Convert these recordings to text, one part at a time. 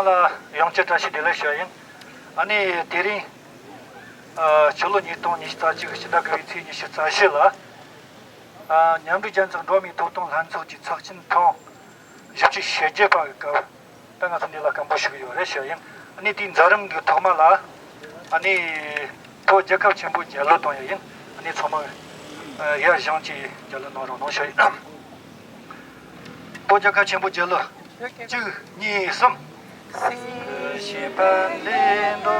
샤말라 영체다시 딜레샤인 아니 데리 철로니 돈이 스타지 시다 그리티니 시자실라 냠비 잔정 도미 도통 한소지 척진 통 역시 셰제바가 땅아선딜라 감보시고요 레샤인 아니 딘 자름 그 토말라 아니 또 제가 전부 잘라도요 아니 정말 야 장치 잘라노로 노셔 또 제가 전부 잘라 니 섬 시발린도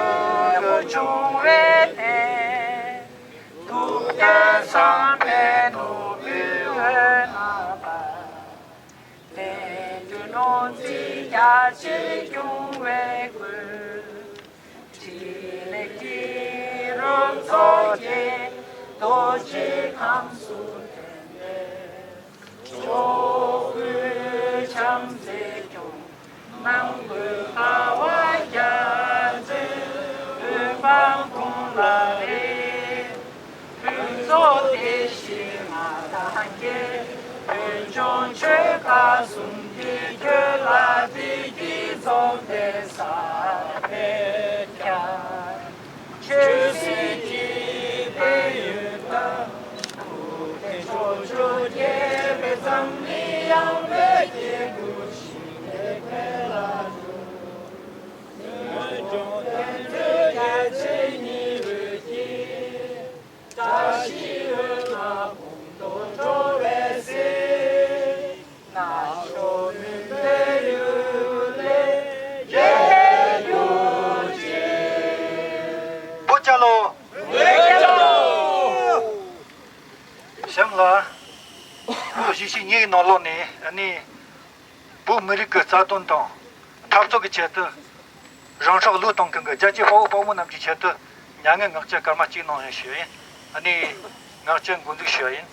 그 중외에 두야삼에 노비웨나바 대주노지야 지중외굴 지내기름 속에 도시 감수된대 조그 참새종 남부하와야즈 방풍라리 불소대시마다 함께 불존체가 숨기 결라디기 zon대사패야 주시기 배유다 구대조주 예배상리양배기 구시대 켈라주 늘존대주야체니르기 자시르나 공도조레세 나쇼는 배유레 예유지 보자로 샘라 부시시 니 놀로네 아니 부메리카 자톤톤 탑속에 쳇도 랑샤 루톤 कं가 자지 호보모 남지 쳇도 냥은 ngakcha karma chi no shye ani ngakchen gundu shye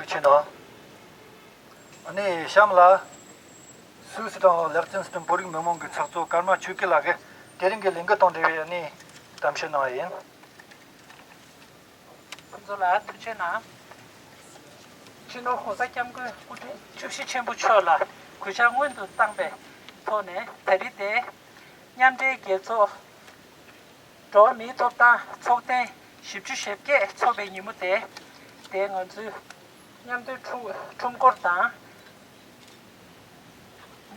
그치나 아니 샴라 수스도 렉튼스턴 보링 메몬 그 착조 karma 추킬라게 데링게 링거 돈데 아니 담셔나인 그래서 그치나 진호 호사겸 그 주시 전부 쳐라 구장원도 땅배 돈에 대리대 냠대 계속 도미 줬다 초대 쉽지 쉽게 초배니 못해 대응은 냠들 중국다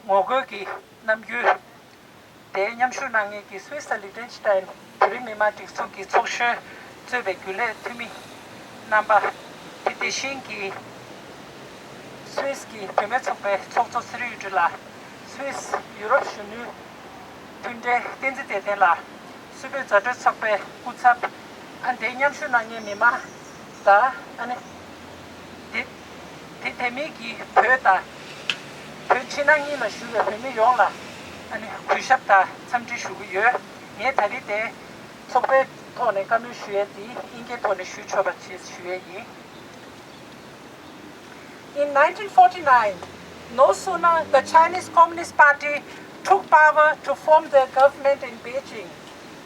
뭐거기 남규 대냠슈낭이기 스위스land and Liechtenstein 프리미마틱 속기 속셔 저백글레 투미 남바 티티신기 스위스기 페메츠페 속초 스리주라 스위스 유럽 슈뉴 튼데 덴지데텔라 스베 자드 속페 구찹 안 대냠슈낭이 미마 다 아니 대미기 벼다 벼치낭이나 슈가 벼미 용라 아니 구샵다 참지 슈고요 예 다리대 속배 돈에 가면 슈에디 인게 돈에 슈쳐받지 슈에이 In 1949, no sooner the Chinese Communist Party took power to form their government in Beijing,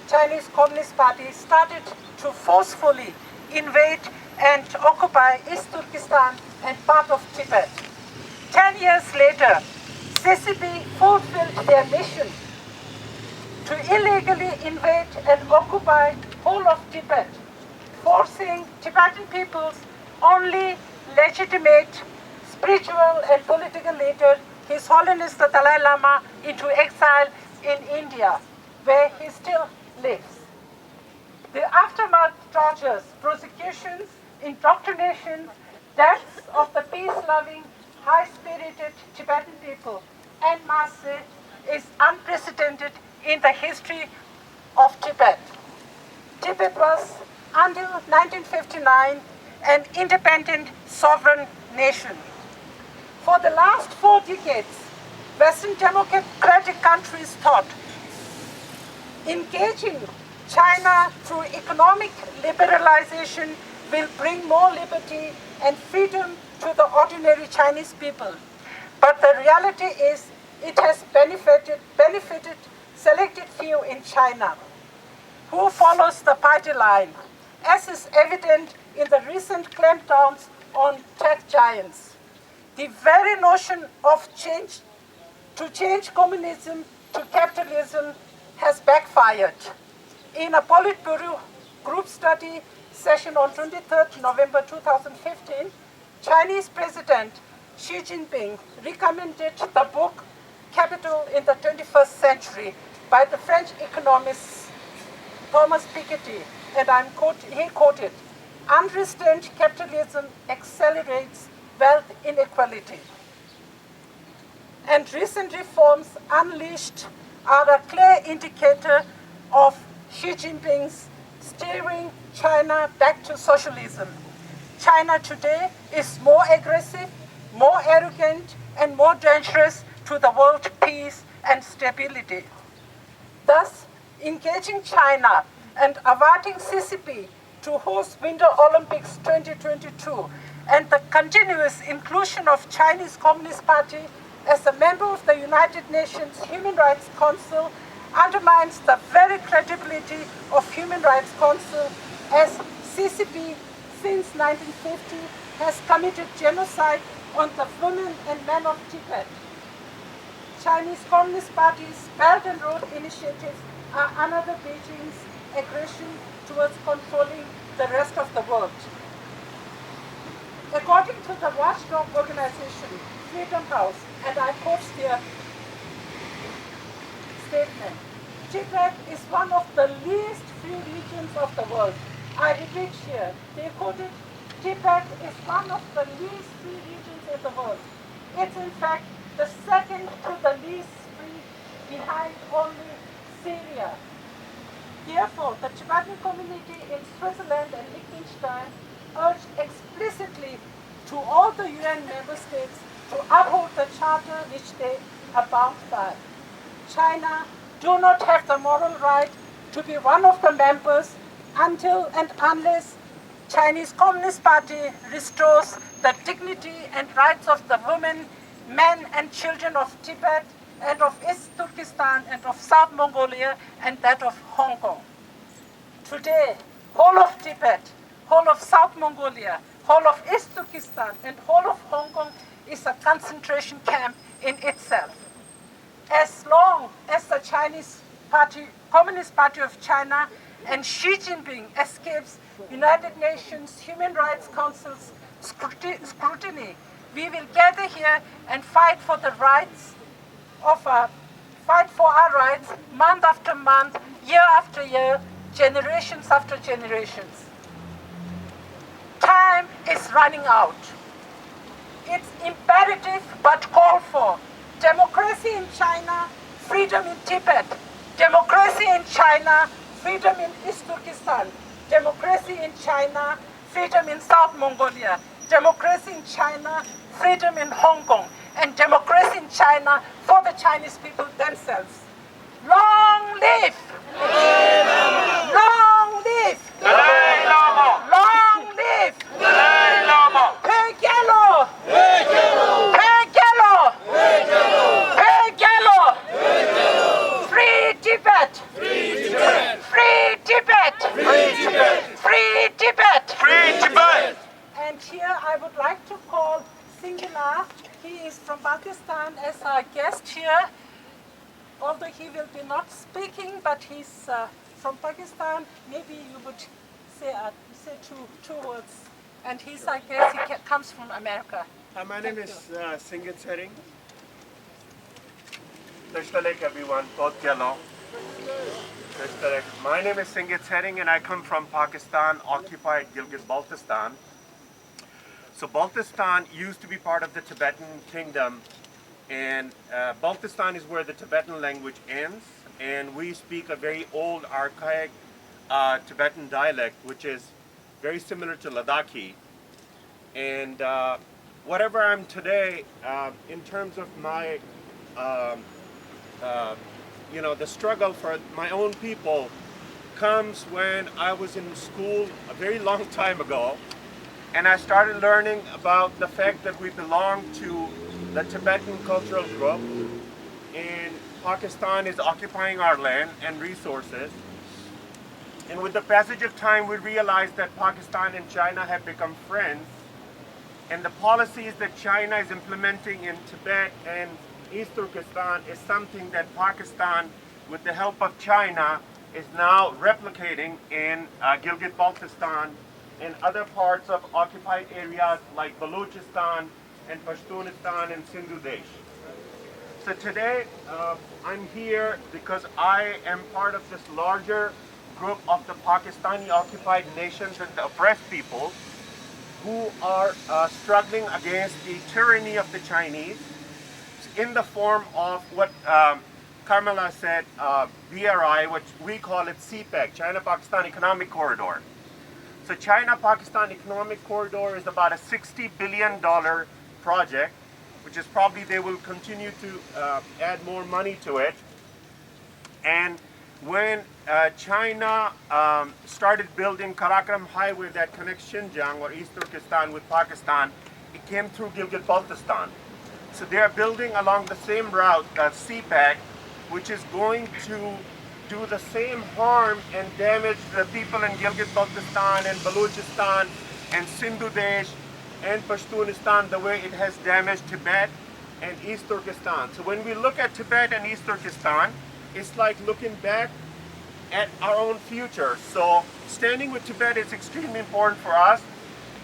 Chinese Communist Party started to forcefully invade and occupy East Turkestan and part of Tibet. 10 years later, CCP fulfilled their mission to illegally invade and occupy whole of Tibet, forcing Tibetan people's only legitimate spiritual and political leader, His Holiness the Dalai Lama, into exile in India, where he still lives. The aftermath tortures, prosecutions, indoctrination, deaths of the peace-loving, high-spirited Tibetan people en masse is unprecedented in the history of Tibet. Tibet was, until 1959, an independent sovereign nation. For the last 4 decades, Western democratic countries thought engaging China through economic liberalization will bring more liberty and freedom to the ordinary Chinese people. But the reality is it has benefited selected few in China who follows the party line, as is evident in the recent clampdowns on tech giants. The very notion of change communism to capitalism has backfired. In a Politburo group study session on 23rd November 2015, Chinese President Xi Jinping recommended the book Capital in the 21st Century by the French economist Thomas Piketty, and he quoted, "Unrestrained capitalism accelerates wealth inequality." And recent reforms unleashed are a clear indicator of Xi Jinping's steering China back to socialism. China today is more aggressive, more arrogant, and more dangerous to the world peace and stability. Thus, engaging China and averting CCP to host Winter Olympics 2022 and the continuous inclusion of Chinese Communist Party as a member of the United Nations Human Rights Council undermines the very credibility of Human Rights Council, as CCP since 1950 has committed genocide on the women and men of Tibet. Chinese Communist Party's Belt and Road initiatives are another Beijing's aggression towards controlling the rest of the world. According to the watchdog organization Freedom House, and I quote their statement, Tibet is one of the least free regions of the world. I repeat here, they quoted, Tibet is one of the least free regions in the world. It's in fact the second to the least free, behind only Syria. Therefore, the Tibetan community in Switzerland and Liechtenstein urged explicitly to all the UN member states to uphold the charter which they are bound by. China do not have the moral right to be one of the members until and unless Chinese Communist Party restores the dignity and rights of the women, men and children of Tibet and of East Turkestan and of South Mongolia and that of Hong Kong. Today, whole of Tibet, whole of South Mongolia, whole of East Turkestan and whole of Hong Kong is a concentration camp in itself. As long as the Chinese Communist Party of China and Xi Jinping escapes United Nations Human Rights Council's scrutiny, we will gather here and fight for the rights of fight for our rights month after month, year after year, generations after generations. Time is running out. It's imperative but called for. Democracy in China, freedom in Tibet. Democracy in China, freedom in East Turkestan. Democracy in China, freedom in South Mongolia. Democracy in China, freedom in Hong Kong. And democracy in China for the Chinese people themselves. Long live! Long live! Dalai Lama! Long live! Dalai Lama! Hey Gallo! Hey Gallo! Hey Gallo! Hey Gallo! Hey Gallo! Hey Gallo! Free Tibet! Free Tibet! Free Tibet! Free Tibet! Free Tibet! Free Tibet! And here I would like to call Singila. He is from Pakistan as our guest here. Although he will be not speaking, but he's from Pakistan. Maybe you would say two words And he's, I guess, comes from America. My name is Singit Sering. Tashtalek everyone, both yellow. Tashtalek. My name is Singit Sering and I come from Pakistan, occupied Gilgit-Baltistan. So Baltistan used to be part of the Tibetan kingdom, and Baltistan is where the Tibetan language ends, and we speak a very old, archaic Tibetan dialect, which is very similar to Ladakhi. And whatever I'm today, in terms of my, the struggle for my own people comes when I was in school a very long time ago, and I started learning about the fact that we belong to the Tibetan cultural group, and Pakistan is occupying our land and resources. And with the passage of time, we realized that Pakistan and China have become friends, and the policies that China is implementing in Tibet and East Turkestan is something that Pakistan, with the help of China, is now replicating in Gilgit-Baltistan and other parts of occupied areas like Balochistan and Pashtunistan and Sindhu Desh. So today I'm here because I am part of this larger group of the Pakistani occupied nations and the oppressed peoples who are struggling against the tyranny of the Chinese in the form of what Carmela said, BRI, which we call it CPEC, China-Pakistan Economic Corridor. So China-Pakistan Economic Corridor is about a $60 billion project, which is probably they will continue to add more money to it. And when China started building Karakoram Highway that connects Xinjiang or East Turkestan with Pakistan, it came through Gilgit-Baltistan. So they are building along the same route, CPEC, which is going to do the same harm and damage the people in Gilgit-Baltistan and Balochistan and Sindhu Desh and Pashtunistan the way it has damaged Tibet and East Turkestan. So when we look at Tibet and East Turkestan, it's like looking back at our own future. So standing with Tibet is extremely important for us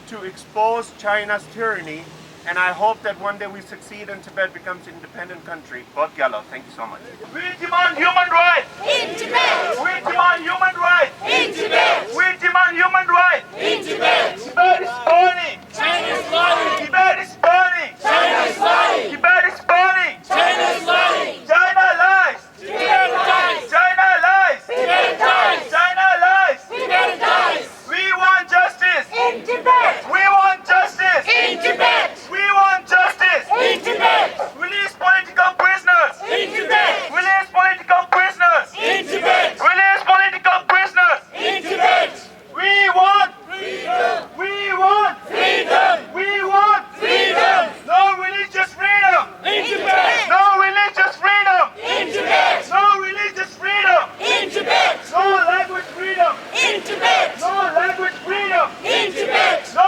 to expose China's tyranny, and I hope that one day we succeed and Tibet becomes an independent country. Bodh Gyalo, thank you so much. We demand human rights In Tibet! We demand human rights In Tibet! We demand human rights In Tibet! Tibet is burning China is lying! Tibet is burning China is lying! Tibet is burning China is lying! China lies Tibet dies! China lies Tibet dies! China lies Tibet dies! We want justice In Tibet! We want justice In Tibet! We want justice In Tibet! Release political prisoners In Tibet! Release political prisoners In Tibet! Release political prisoners In Tibet! We want Freedom! We want Freedom! We want Freedom! No religious freedom In Tibet! No religious freedom In Tibet! No religious freedom In Tibet! No language freedom In Tibet! No language freedom In Tibet! No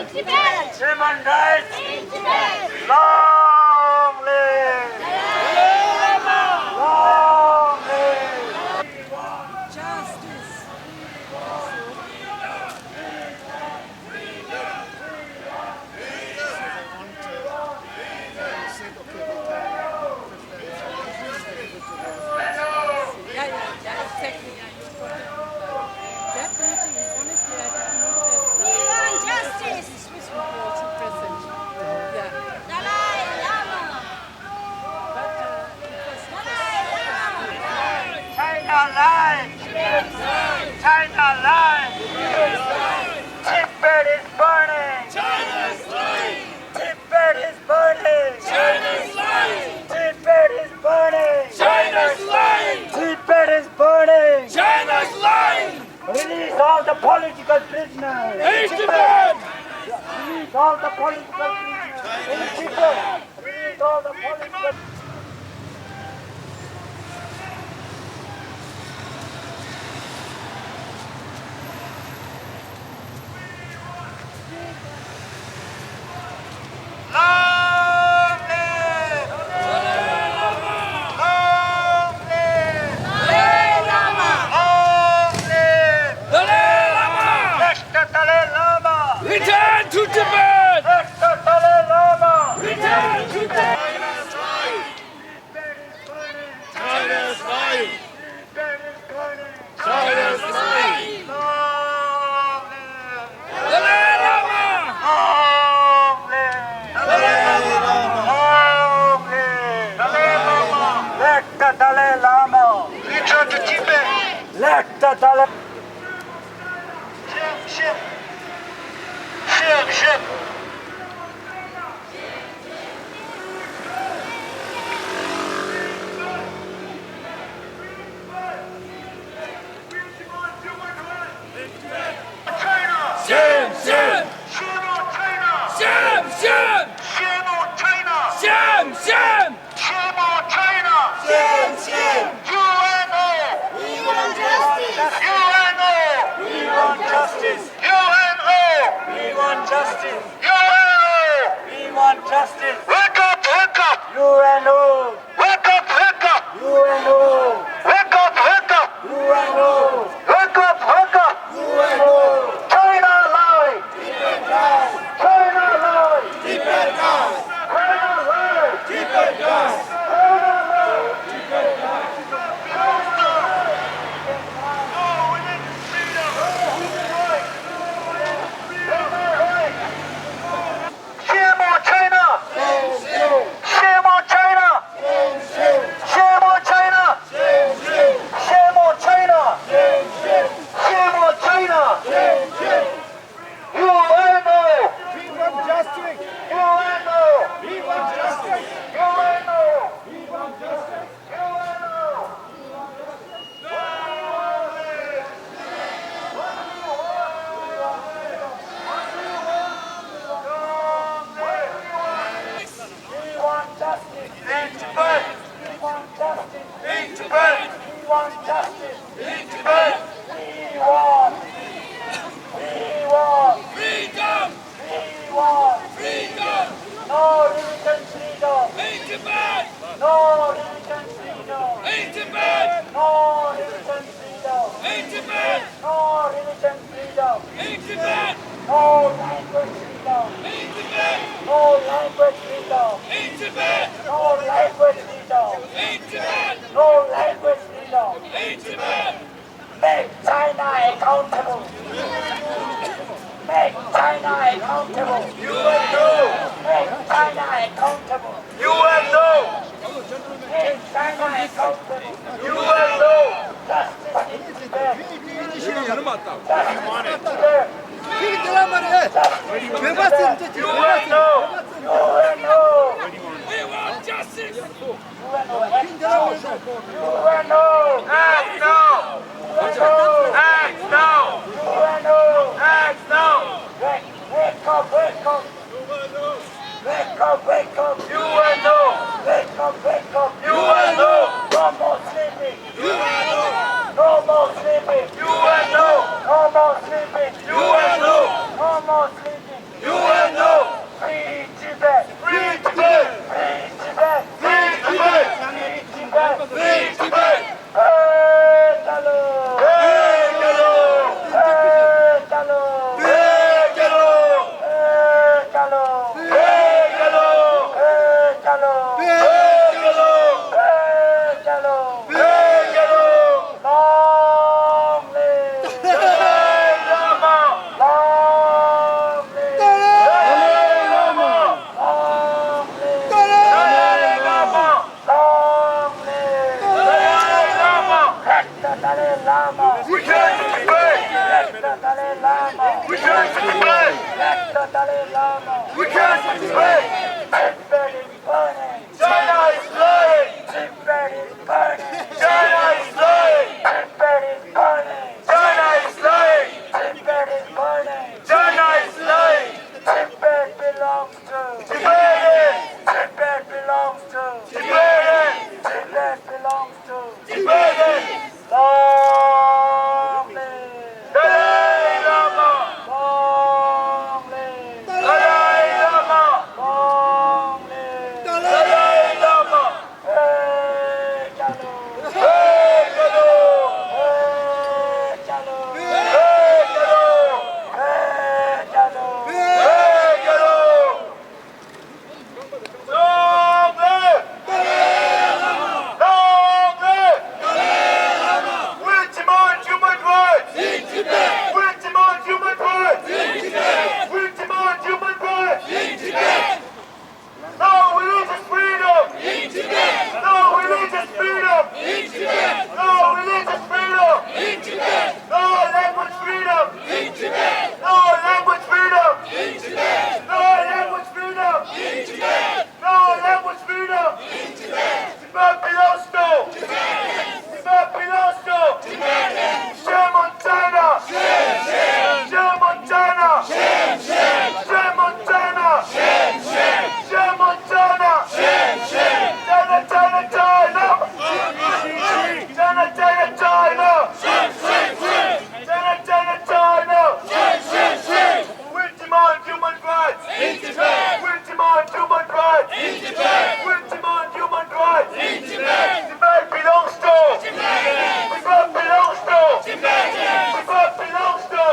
Tibet! Human rights. Tibet! Long live. Long live. Justice. Yeah, exactly. That meeting, honestly, I didn't know that. We want justice! Swiss would be also present. Yeah. Dalai Lama! But it was Dalai Lama! China lies. China lies. Tibet is burning. China's lying! Tibet is burning. China's lying! Tibet is burning. China's lying! Tibet is burning. China's lying! Release all the political prisoners. Hey, Tibet! Release all the political prisoners. In Tibet. Release all the political. Long live! Long live! Dalai Lama! Long live! Dalai Lama! Next the Dalai Lama! Return to Tibet! Next the Dalai Lama! Return to Tibet! Tibet is burning! China's lying! Tibet is burning! China's lying! Long live! Dalai Lama! Long live! Dalai Lama! Long live! Dalai Lama! Let the Dalai Lama! Return to Tibet! Let the Dalai... Ship! Shame, shame! Shame, shame! Shame, shame! Shame, shame! We want justice! We want justice! We want justice! We want justice! Wake up, wake up! UNO! Wake up, wake up! UNO! Wake up, wake up! UNO! Wake up, wake up! UNO! China lie! China lies! Tibet dies! China lies! Tibet dies! No, we need freedom! Shame on China! Shame on China! Shame on China! Shame on China! Shame on China! UNO! We want justice! UNO! We want justice! UNO! We want justice! We want justice! In Tibet! We want justice! In Tibet! We want justice! In Tibet! We want! Freedom! We want! Freedom! No religion freedom! In Tibet! No religion freedom! In Tibet! No religion freedom! In Tibet! No religion freedom! In Tibet! No language freedom! In Tibet! No language freedom! In Tibet! No language freedom! In Tibet! No language freedom! In Tibet! Make China accountable! Make China accountable! UNO! Make China accountable! UNO! Make China accountable! UNO! Justice in Tibet! yarım attı. Justice in Tibet! Bir dilen var evet. Ne bastın? UNO! UNO! We want justice! UNO! Act now! Act now! UNO! Act now! Wake up! Wake up! Wake up! Wake up! UNO! Wake up! Wake up! UNO! No more sleeping! UNO! No more sleeping! UNO! No more sleeping! UNO! No more sleeping! UNO! Return to Tibet. Return to Tibet. Return to Tibet. China is lying. China is lying. China is lying. China is lying. Tibet belongs to Tibetan. Tibet belongs to Tibetan. Tibet belongs to Tibetan. Long live! Dalai Lama. Long live! Dalai Lama. Long live! Dalai Lama. Hey, chalo! Hey, Guru. Hey, chalo! Hey, Guru. Hey, chalo! Hey, Guru. Long live. Long live. We demand human rights. We demand human rights. We demand human rights. No religious freedom. No religious freedom. No religious freedom. No language freedom. No language freedom. No language freedom. No language freedom. Tibet belongs to. Tibet belongs to. Shame on China. Shame on China. Shame on China. Shame on China. China, China, China. China, China, China. China, China, China. We demand human rights. We demand human rights. We demand human rights. Tibet belongs to. Tibet belongs to. Tibet belongs to.